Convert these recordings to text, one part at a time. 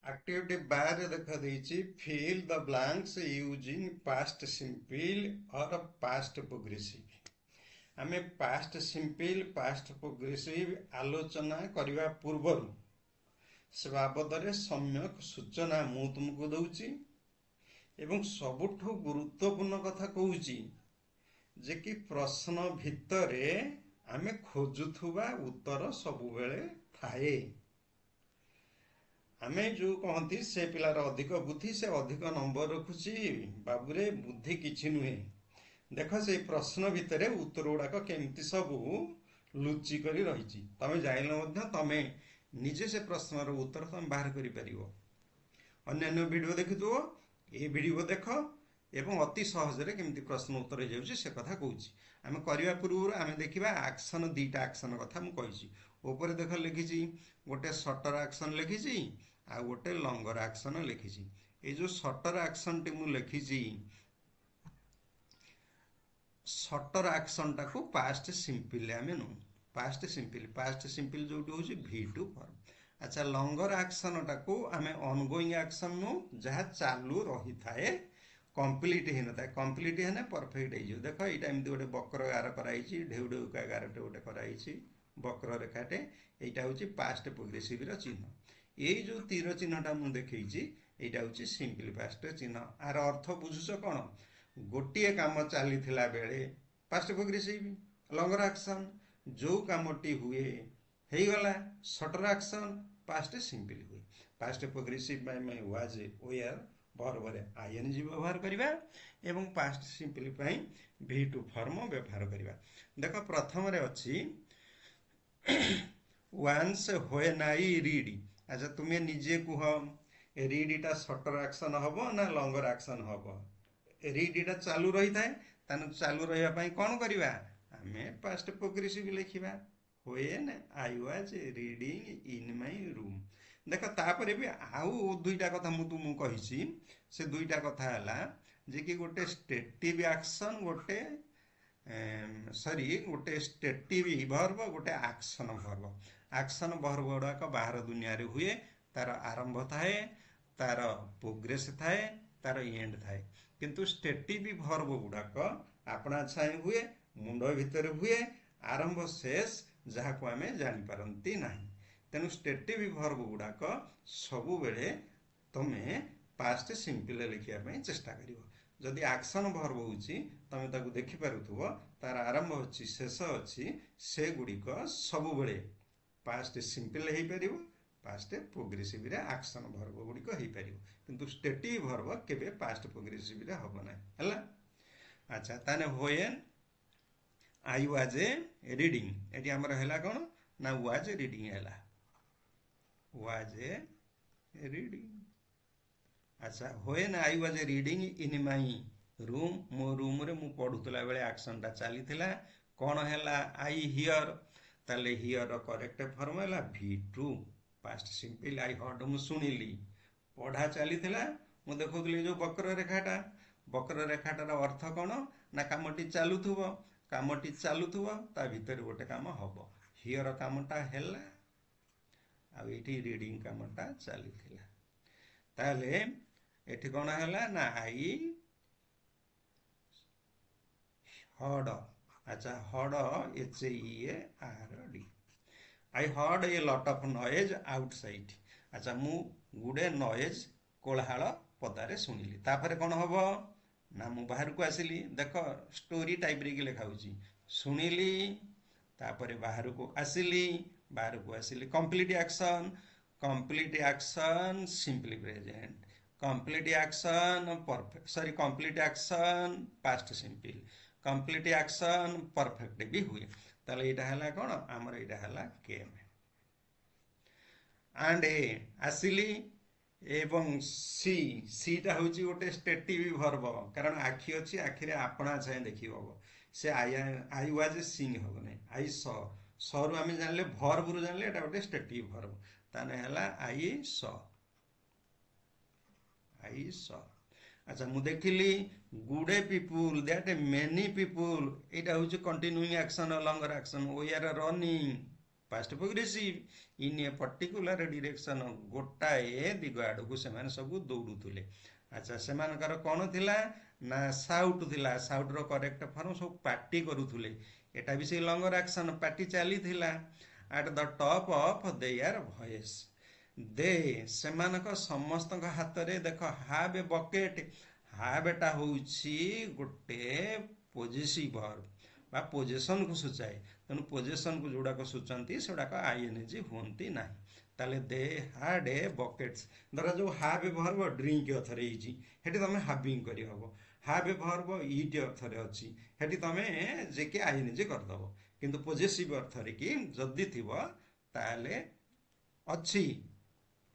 Activity bar ରେ ଦେଖା ଦେଇଛି fill the blanks using past simple or past progressive। ଆମେ past simple past progressive ଆଲୋଚନା କରିବା ପୂର୍ବରୁ ସେ ବାବଦରେ ସମ୍ୟକ ସୂଚନା ମୁଁ ତୁମକୁ ଦଉଛି ଏବଂ ସବୁଠୁ ଗୁରୁତ୍ୱପୂର୍ଣ୍ଣ କଥା କହୁଛି ଯେ କି ପ୍ରଶ୍ନ ଭିତରେ ଆମେ ଖୋଜୁଥିବା ଉତ୍ତର ସବୁବେଳେ ଥାଏ। ଆମେ ଯେଉଁ କହନ୍ତି ସେ ପିଲାର ଅଧିକ ବୁଦ୍ଧି ସେ ଅଧିକ ନମ୍ବର ରଖୁଛି। ବାବୁରେ ବୁଦ୍ଧି କିଛି ନୁହେଁ। ଦେଖ ସେଇ ପ୍ରଶ୍ନ ଭିତରେ ଉତ୍ତର ଗୁଡ଼ାକ କେମିତି ସବୁ ଲୁଚି କରି ରହିଛି। ତମେ ଜାଣିଲେ ମଧ୍ୟ ତମେ ନିଜେ ସେ ପ୍ରଶ୍ନର ଉତ୍ତର ତମେ ବାହାର କରିପାରିବ। ଅନ୍ୟାନ୍ୟ ଭିଡ଼ିଓ ଦେଖିଥିବ, ଏ ଭିଡ଼ିଓ ଦେଖ ଏବଂ ଅତି ସହଜରେ କେମିତି ପ୍ରଶ୍ନ ଉତ୍ତର ହେଇଯାଉଛି ସେ କଥା କହୁଛି। ଆମେ କରିବା ପୂର୍ବରୁ ଆମେ ଦେଖିବା ଆକ୍ସନ, ଦୁଇଟା ଆକ୍ସନ କଥା ମୁଁ କହିଛି। ଉପରେ ଦେଖ ଲେଖିଛି ଗୋଟେ ସର୍ଟର ଆକ୍ସନ ଲେଖିଛି ଆଉ ଗୋଟେ ଲଙ୍ଗର ଆକ୍ସନ ଲେଖିଛି। ଏଇ ଯେଉଁ ସର୍ଟର ଆକ୍ସନଟି ମୁଁ ଲେଖିଛି, ସର୍ଟର ଆକ୍ସନଟାକୁ ପାଷ୍ଟ ସିମ୍ପଲରେ ଆମେ ନେଉ। ପାଷ୍ଟ ସିମ୍ପଲ ଯେଉଁଠି ହେଉଛି V2 ଫର୍ମ। ଆଚ୍ଛା, ଲଙ୍ଗର ଆକ୍ସନଟାକୁ ଆମେ ଅନଗୋଇଂ ଆକ୍ସନ ନେଉ, ଯାହା ଚାଲୁ ରହିଥାଏ, କମ୍ପ୍ଲିଟ୍ ହେଇନଥାଏ। କମ୍ପ୍ଲିଟ୍ ହେଲେ ପରଫେକ୍ଟ ହେଇଯିବ। ଦେଖ ଏଇଟା ଏମିତି ଗୋଟେ ବକ୍ର ଗାର କରାହେଇଛି, ଢେଉ ଢେଉକା ଗାରଟେ ଗୋଟେ କରାହେଇଛି, ବକ୍ର ରେଖାଟେ। ଏଇଟା ହେଉଛି ପାଷ୍ଟ ପ୍ରୋଗ୍ରେସିଭର ଚିହ୍ନ। ଏଇ ଯେଉଁ ତୀର ଚିହ୍ନଟା ମୁଁ ଦେଖେଇଛି ଏଇଟା ହେଉଛି ସିମ୍ପଲ ପାଷ୍ଟ ଚିହ୍ନ। ଆର ଅର୍ଥ ବୁଝୁଛ କ'ଣ? ଗୋଟିଏ କାମ ଚାଲିଥିଲା ବେଳେ ପାଷ୍ଟ ପ୍ରୋଗ୍ରେସିଭ ଲଙ୍ଗର ଆକ୍ସନ, ଯେଉଁ କାମଟି ହୁଏ ହେଇଗଲା ସର୍ଟର ଆକ୍ସନ ପାଷ୍ଟ ସିମ୍ପଲ ହୁଏ। ପାଷ୍ଟ ପ୍ରୋଗ୍ରେସିଭ ପାଇଁ ଆମେ ୱାଜ ଓୟାର ଭର୍ବରେ ଆଇଏନଜି ବ୍ୟବହାର କରିବା ଏବଂ ପାଷ୍ଟ ସିମ୍ପଲ ପାଇଁ V2 ଫର୍ମ ବ୍ୟବହାର କରିବା। ଦେଖ ପ୍ରଥମରେ ଅଛି ୱାନ୍ସ ହ୍ୱେନ୍ ଆଇ ରିଡ୍। ଆଚ୍ଛା, ତୁମେ ନିଜେ କୁହ ରିଡ୍ଟା ସର୍ଟର ଆକ୍ସନ ହବ ନା ଲଙ୍ଗର ଆକ୍ସନ ହବ? ରିଡ୍ଟା ଚାଲୁ ରହିଥାଏ, ତାହେଲେ ଚାଲୁ ରହିବା ପାଇଁ କ'ଣ କରିବା? ଆମେ ପାଷ୍ଟ ପ୍ରୋଗ୍ରେସିଭ ଲେଖିବା, when I was reading in my room. ଦେଖ ତାପରେ ବି ଆଉ ଦୁଇଟା କଥା ମୁଁ ତୁମକୁ କହିଛି। ସେ ଦୁଇଟା କଥା ହେଲା ଯେ କି ଗୋଟେ ଷ୍ଟେଟିଭ ଆକ୍ସନ, ଗୋଟେ ଷ୍ଟେଟିଭ ଭର୍ବ, ଗୋଟେ ଆକ୍ସନ ଭର୍ବ। ଆକ୍ସନ ଭର୍ବ ଗୁଡ଼ାକ ବାହାର ଦୁନିଆରେ ହୁଏ, ତାର ଆରମ୍ଭ ଥାଏ, ତାର ପ୍ରୋଗ୍ରେସ ଥାଏ, ତାର ଏଣ୍ଡ ଥାଏ। କିନ୍ତୁ ଷ୍ଟେଟିଭ ଭର୍ବ ଗୁଡ଼ାକ ଆପଣା ଛାଏଁ ହୁଏ, ମୁଣ୍ଡ ଭିତରେ ହୁଏ, ଆରମ୍ଭ ଶେଷ ଯାହାକୁ ଆମେ ଜାଣିପାରନ୍ତି ନାହିଁ। ତେଣୁ ଷ୍ଟେଟିଭ ଭର୍ବ ଗୁଡ଼ାକ ସବୁବେଳେ ତମେ ପାଷ୍ଟ ସିମ୍ପଲରେ ଲେଖିବା ପାଇଁ ଚେଷ୍ଟା କରିବ। ଯଦି ଆକ୍ସନ ଭର୍ବ ହେଉଛି ତମେ ତାକୁ ଦେଖିପାରୁଥିବ, ତାର ଆରମ୍ଭ ଅଛି, ଶେଷ ଅଛି, ସେଗୁଡ଼ିକ ସବୁବେଳେ ପାଷ୍ଟ ସିମ୍ପଲ ହେଇପାରିବ, ପାଷ୍ଟ ପ୍ରୋଗ୍ରେସିଭରେ ଆକ୍ସନ ଭର୍ବ ଗୁଡ଼ିକ ହେଇପାରିବ। କିନ୍ତୁ ଷ୍ଟେଟିଭ ଭର୍ବ କେବେ ପାଷ୍ଟ ପ୍ରୋଗ୍ରେସିଭରେ ହବ ନାହିଁ। ହେଲା? ଆଚ୍ଛା, ତାହେଲେ ହ୍ୱେନ୍ ଆଇ ୱାଜ ରିଡିଂ, ଏଠି ଆମର ହେଲା କ'ଣ ନା ୱାଜ ରିଡିଂ ହେଲା, ୱାଜ ରିଡିଂ। ଆଚ୍ଛା, when I was reading in my room, ମୋ ରୁମ୍ରେ ମୁଁ ପଢ଼ୁଥିଲା ବେଳେ ଆକ୍ସନଟା ଚାଲିଥିଲା। କ'ଣ ହେଲା? ଆଇ ହିୟର, ତାହେଲେ ହିୟର କରେକ୍ଟ ଫର୍ମ ହେଲା V2 past simple. I herd, ମୁଁ ଶୁଣିଲି। ପଢ଼ା ଚାଲିଥିଲା, ମୁଁ ଦେଖୁଥିଲି ଯେଉଁ ବକ୍ର ରେଖାଟା, ବକ୍ର ରେଖାଟାର ଅର୍ଥ କ'ଣ ନା କାମଟି ଚାଲୁଥିବ, କାମଟି ଚାଲୁଥିବ ତା ଭିତରେ ଗୋଟେ କାମ ହବ। ହିୟର କାମଟା ହେଲା ଆଉ ଏଇଠି ରିଡିଂ କାମଟା ଚାଲିଥିଲା। ତାହେଲେ ଏଠି କ'ଣ ହେଲା ନା ଆଇ ହର୍ଡ। ଆଚ୍ଛା, heard HEARD। I heard a lot of noise outside. ଆଚ୍ଛା, ମୁଁ ଗୁଡ଼େ ନଏଜ୍ କୋଳାହଳ ପଦାରେ ଶୁଣିଲି। ତାପରେ କ'ଣ ହବ ନା ମୁଁ ବାହାରକୁ ଆସିଲି। ଦେଖ ଷ୍ଟୋରି ଟାଇପ୍ରେ କି ଲେଖା ହେଉଛି, ଶୁଣିଲି, ତାପରେ ବାହାରକୁ ଆସିଲି, ବାହାରକୁ ଆସିଲି। Complete action, complete action simple present, complete action complete action past simple, complete action perfect ବି ହୁଏ। ତାହେଲେ ଏଇଟା ହେଲା କ'ଣ ଆମର? ଏଇଟା ହେଲା କେମ୍। ଆଣ୍ଡ ଏ, ଆସିଲି, ଏବଂ ସିଟା ହେଉଛି ଗୋଟେ ଷ୍ଟେଟିଭ ଭର୍ବ, କାରଣ ଆଖି ଅଛି, ଆଖିରେ ଆପଣା ଛାଏଁ ଦେଖି ହବ। ସେ ଆଇ ୱାଜ ସିଂ ହବ ନାହିଁ, ଆଇ ସରୁ ଆମେ ଜାଣିଲେ, ଭର୍ବରୁ ଜାଣିଲେ ଏଟା ଗୋଟେ ଷ୍ଟେଟିଭ ଭର୍ବ। ତାହେଲେ ହେଲା ଆଇ ସ। ଆଚ୍ଛା, ମୁଁ ଦେଖିଲି ଗୁଡେ ପିପୁଲ, ଦ୍ୟାଟ୍ ମେନି ପିପୁଲ, ଏଇଟା ହେଉଛି continuing action, longer action. We are running past progressive in a particular direction, ଗୋଟାଏ ଦିଗ ଆଡ଼କୁ ସେମାନେ ସବୁ ଦୌଡ଼ୁଥିଲେ। ଆଚ୍ଛା, ସେମାନଙ୍କର କ'ଣ ଥିଲା ନା ସାଉଟ୍ ଥିଲା। ସାଉଟ୍ର କରେକ୍ଟ ଫର୍ମ ସବୁ ପାଟି କରୁଥିଲେ। ଏଟା ବି ସେଇ ଲଙ୍ଗର ଆକ୍ସନ, ପାଟି ଚାଲିଥିଲା। At the top of their voice, they ସେମାନଙ୍କ ସମସ୍ତଙ୍କ ହାତରେ ଦେଖ ହାଭ୍ ଏ ବକେଟ୍। ହାଭ୍ ଏଟା ହେଉଛି ଗୋଟେ ପୋଜେସିଭ୍ ଭର୍ବ ବା ପୋଜେସନକୁ ସୂଚାଏ। ତେଣୁ ପୋଜେସନକୁ ଯୋଉଟାକ ସୂଚାନ୍ତି ସେଗୁଡ଼ାକ ଆଇଏନଜି ହୁଅନ୍ତି ନାହିଁ। ତାହେଲେ ଦେ ହାଡ୍ ଏ ବକେଟ୍ସ, ଧର ଯୋଉ ହାଭ୍ ଏ ଭର୍ବ ଡ୍ରିଙ୍କ ଅର୍ଥରେ ହେଇଛି, ସେଠି ତମେ ହାଭିଂ କରିହବ। ହାଭ୍ ଏ ଭର୍ବ ଇଟ୍ ଅର୍ଥରେ ଅଛି, ସେଠି ତମେ ଯେ କି ଆଇଏନଜି କରିଦବ। କିନ୍ତୁ ପୋଜେସିଭ୍ ଅର୍ଥରେ କି ଯଦି ଥିବ ତାହେଲେ ଅଛି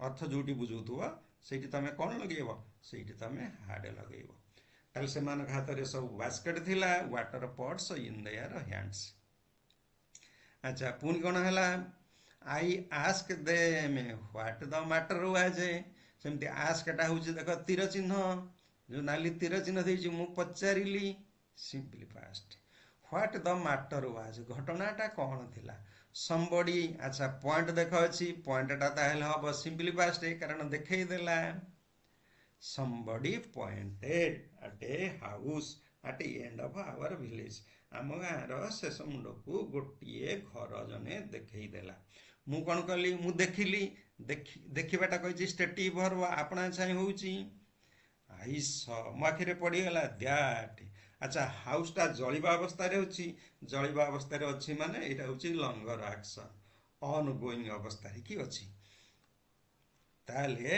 ଅର୍ଥ ଯୋଉଠି ବୁଝଉଥିବ ସେଇଠି ତମେ କ'ଣ ଲଗେଇବ, ସେଇଠି ତମେ ହାଡ୍ ଲଗେଇବ। ତାହେଲେ ସେମାନଙ୍କ ହାତରେ ସବୁ ବାସ୍କେଟ୍ ଥିଲା, water Potts in there hands. ଆଚ୍ଛା, ପୁଣି କ'ଣ ହେଲା, I ask them what the matter was. ସେମିତି ଆସ୍କଟା ହେଉଛି ଦେଖ ତୀର ଚିହ୍ନ, ଯୋଉ ନାଲି ତୀର ଚିହ୍ନ ଦେଇଛି, ମୁଁ ପଚାରିଲି, simple past. What the matter was, ଘଟଣାଟା କ'ଣ ଥିଲା। ସମବଡି, ଆଚ୍ଛା ପଏଣ୍ଟ ଦେଖ ଅଛି, ପଏଣ୍ଟଟା ତାହେଲେ ହବ ସିମ୍ପଲି ପାଷ୍ଟ କାରଣ ଦେଖେଇଦେଲା। somebody pointed at a house at the end of our village, ଆମ ଗାଁର ଶେଷ ମୁଣ୍ଡକୁ ଗୋଟିଏ ଘର ଜଣେ ଦେଖେଇଦେଲା। ମୁଁ କ'ଣ କଲି, ମୁଁ ଦେଖିଲି। ଦେଖିବାଟା କହିଛି ଷ୍ଟେଟିଭ୍ ଭର୍ବ, ଆପଣା ଛାଇଁ ହେଉଛି ଆଇ ସ, ମୋ ଆଖିରେ ପଡ଼ିଗଲା ଦ୍ୟାଟ୍। ଆଚ୍ଛା, ହାଉସଟା ଜଳିବା ଅବସ୍ଥାରେ ଅଛି। ଜଳିବା ଅବସ୍ଥାରେ ଅଛି ମାନେ ଏଇଟା ହେଉଛି ଲଙ୍ଗର ଆକ୍ସନ, ଅନ୍ ଗୋଇଂ ଅବସ୍ଥାରେ କି ଅଛି। ତାହେଲେ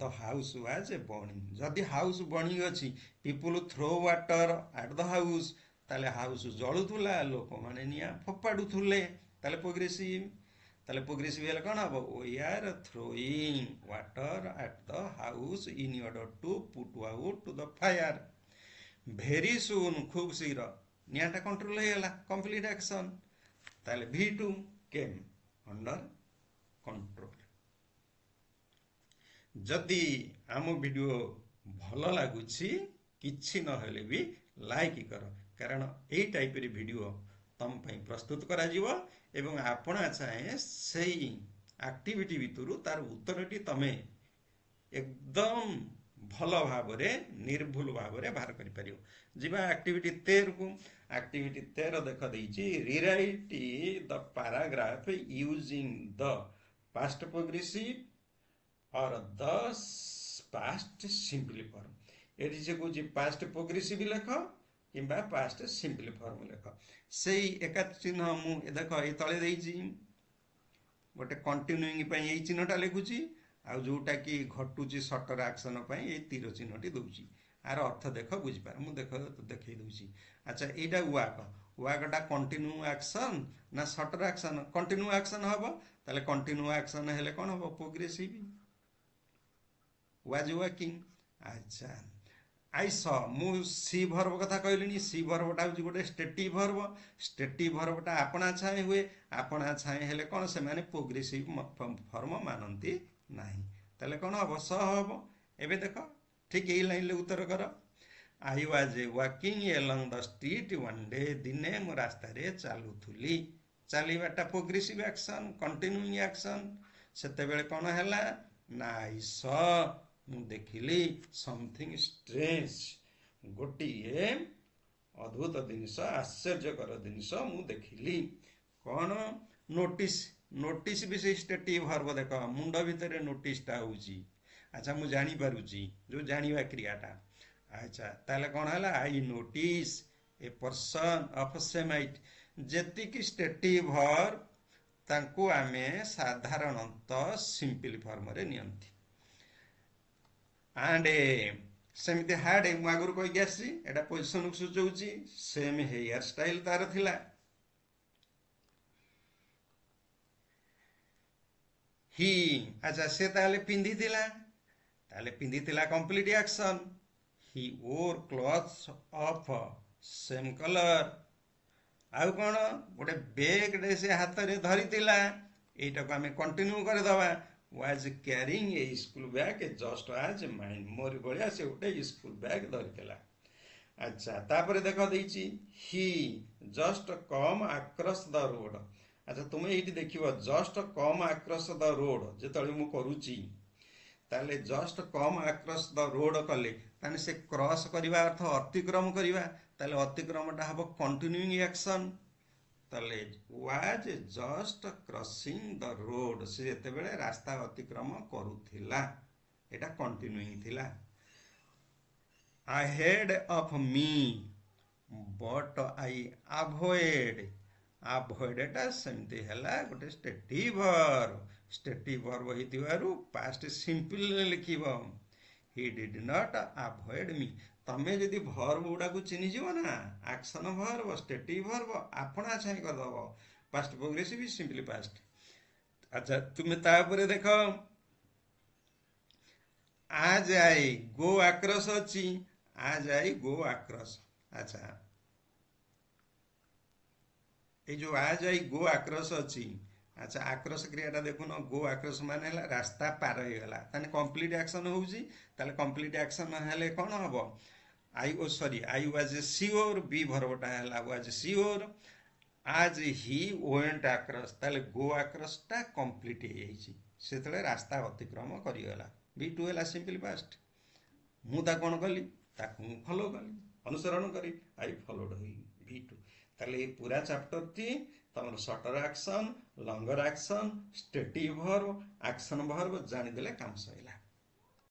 ଦ ହାଉସ୍ ୱାଜ୍ ବର୍ଣ୍ଣିଂ, ଯଦି ହାଉସ୍ ବର୍ଣ୍ଣିଂ ଅଛି, people throw water at the house, ତାହେଲେ ହାଉସ୍ ଜଳୁଥିଲା, ଲୋକମାନେ ନିଆଁ ଫୋପାଡୁଥିଲେ। ତାହେଲେ ପ୍ରୋଗ୍ରେସିଭ୍। ତାହେଲେ ପ୍ରୋଗ୍ରେସିଭ୍ ହେଲେ କ'ଣ ହବ, we are throwing water at the house in order to put out the fire. very soon, ଖୁବ୍ ଶୀଘ୍ର ନିଆଁଟା କଣ୍ଟ୍ରୋଲ ହେଇଗଲା, କମ୍ପ୍ଲିଟ୍ ଆକ୍ସନ। ତାହେଲେ V2 came under control। ଯଦି ଆମ ଭିଡ଼ିଓ ଭଲ ଲାଗୁଛି, କିଛି ନହେଲେ ବି ଲାଇକ୍ କର, କାରଣ ଏଇ ଟାଇପ୍ର ଭିଡ଼ିଓ ତମ ପାଇଁ ପ୍ରସ୍ତୁତ କରାଯିବ ଏବଂ ଆପଣ ଚାହେଁ ସେଇ ଆକ୍ଟିଭିଟି ଭିତରୁ ତାର ଉତ୍ତରଟି ତମେ ଏକଦମ ଭଲ ଭାବରେ ନିର୍ଭୁଲ ଭାବରେ ବାହାର କରିପାରିବ। ଯିବା ଆକ୍ଟିଭିଟି 13କୁ। ଆକ୍ଟିଭିଟି 13 ଦେଖ ଦେଇଛି, rewrite the paragraph using the past progressive or the past simple form। ଏଠି ସେ କହୁଛି ପାଷ୍ଟ ପ୍ରୋଗ୍ରେସିଭ ଲେଖ କିମ୍ବା ପାଷ୍ଟ ସିମ୍ପଲ ଫର୍ମ ଲେଖ। ସେଇ ଏକା ଚିହ୍ନ ମୁଁ ଦେଖ ଏଇ ତଳେ ଦେଇଛି, ଗୋଟେ କଣ୍ଟିନ୍ୟୁଇଂ ପାଇଁ ଏଇ ଚିହ୍ନଟା ଲେଖୁଛି, ଆଉ ଯୋଉଟା କି ଘଟୁଛି ସଟର ଆକ୍ସନ ପାଇଁ ଏଇ ତୀର ଚିହ୍ନଟି ଦଉଛି। ଆର ଅର୍ଥ ଦେଖ, ବୁଝିପାର, ମୁଁ ଦେଖେଇ ଦଉଛି। ଆଚ୍ଛା, ଏଇଟା ୱାକ୍, ୱାକ୍ଟା କଣ୍ଟିନ୍ୟୁ ଆକ୍ସନ ନା ସଟର ଆକ୍ସନ, କଣ୍ଟିନ୍ୟୁ ଆକ୍ସନ ହବ। ତାହେଲେ କଣ୍ଟିନ୍ୟୁ ଆକ୍ସନ ହେଲେ କ'ଣ ହବ, ପ୍ରୋଗ୍ରେସିଭ। was working। ଆଚ୍ଛା, ଆଇ ସ, ମୁଁ ସି ଭର୍ବ କଥା କହିଲିଣି। ସି ଭର୍ବଟା ହେଉଛି ଗୋଟେ ଷ୍ଟେଟିଭ୍ ଭର୍ବ। ଷ୍ଟେଟିଭ୍ ଭର୍ବଟା ଆପଣା ଛାଏଁ ହୁଏ। ଆପଣା ଛାଏଁ ହେଲେ କ'ଣ, ସେମାନେ ପ୍ରୋଗ୍ରେସିଭ ଫର୍ମ ମାନନ୍ତି ନାହିଁ। ତାହେଲେ କ'ଣ ହବ, ସ ହବ। ଏବେ ଦେଖ ଠିକ୍ ଏଇ ଲାଇନରେ ଉତ୍ତର କର। I was walking along the street one day, ଦିନେ ମୁଁ ରାସ୍ତାରେ ଚାଲୁଥିଲି। ଚାଲିବାଟା ପ୍ରୋଗ୍ରେସିଭ ଆକ୍ସନ, କଣ୍ଟିନ୍ୟୁଇଂ ଆକ୍ସନ। ସେତେବେଳେ କ'ଣ ହେଲା ନା ଆଇ ସ, ମୁଁ ଦେଖିଲି, ସମଥିଙ୍ଗ ଷ୍ଟ୍ରେଞ୍ଜ, ଗୋଟିଏ ଅଦ୍ଭୁତ ଜିନିଷ, ଆଶ୍ଚର୍ଯ୍ୟକର ଜିନିଷ ମୁଁ ଦେଖିଲି। କ'ଣ, ନୋଟିସ୍। ନୋଟିସ୍ ବି ସେଇ ଷ୍ଟେଟିଭ୍ ଭର୍ବ, ଦେଖ ମୁଣ୍ଡ ଭିତରେ ନୋଟିସ୍ଟା ହେଉଛି। ଆଚ୍ଛା, ମୁଁ ଜାଣିପାରୁଛି, ଯୋଉ ଜାଣିବା କ୍ରିୟାଟା। ଆଚ୍ଛା, ତାହେଲେ କ'ଣ ହେଲା, I notice a person of same height. ଯେତିକି ଷ୍ଟେଟିଭ୍ ଭର୍ବ ତାଙ୍କୁ ଆମେ ସାଧାରଣତଃ ସିମ୍ପଲ ଫର୍ମରେ ନିଅନ୍ତି। ଆଣ୍ଡ ସେମିତି ହାଡ୍, ମୁଁ ଆଗରୁ କହିକି ଆସିଛି, ଏଟା ପୋଜିସନକୁ ସୂଚାଉଛି। ସେମ୍ ହେୟାର ଷ୍ଟାଇଲ ତାର ଥିଲା। ହି, ଆଚ୍ଛା ସେ ତାହେଲେ ପିନ୍ଧିଥିଲା, ତାହେଲେ ପିନ୍ଧିଥିଲା complete action. He wore clothes of same colour. ଆଉ କ'ଣ, ଗୋଟେ ବେଗ୍ ସେ ହାତରେ ଧରିଥିଲା, ଏଇଟାକୁ ଆମେ କଣ୍ଟିନ୍ୟୁ କରିଦେବା। was carrying a school bag just as mine। ମୋରି ଭଳିଆ ସେ ଗୋଟେ ସ୍କୁଲ ବ୍ୟାଗ୍ ଧରିଥିଲା। ଆଚ୍ଛା, ତାପରେ ଦେଖ ଦେଇଛି, ହି ଜଷ୍ଟ କମ୍ ଆକ୍ରସ୍ ଦ ରୋଡ୍। अच्छा तुम्हें ये देखिए just come across the road जो मु करुची ताले just come across the road कले ताने से क्रॉस करवा अर्थ अतिक्रम करवा ताले अतिक्रमटा हम कंटिन्यूइंग एक्शन ताले was just crossing the road से जेते बेले रास्ता अतिक्रम करुथिला एटा कंटिन्यूइंग थिला ahead of me but I avoid टा सेमती हैला गोटे स्टेटिव वर्ब होइतिबारु पास्ट सिंपल लिखिबो he did not avoid me तमे जदि वर्ब गुडा को चिन्हि जीव ना एक्शन वर्ब स्टेटिव वर्ब आपना छाई कर दबो पास्ट प्रोग्रेसिव सिंपली पास्ट अच्छा तुम्हें तापर देखो आज आई गो आक्रस अच्छी आज आई गो आक्रस अच्छा ये जो आज आई गो आक्रस अच्छी अच्छा आक्रस क्रियाटा देखुन गो आक्रस मान है रास्ता पार हो गला ताने कंप्लीट एक्शन होउची ताले कंप्लीट एक्शन हेले कोन हबो आई ओ sorry I was sure be वर्बटा हैला वाज श्योर आज ही वेंट आक्रस ताले गो आक्रस टा कंप्लीट हे जाईची सेतले रास्ता अतिक्रम करि गला V2 है सिंपल पास्ट मुझे कौन कली फॉलो कली अनुसरण करी आई फॉलोड हुई V2 ताले पूरा चैप्टर थी तुम shorter action longer action stative verb action verb जानी देले काम सइला।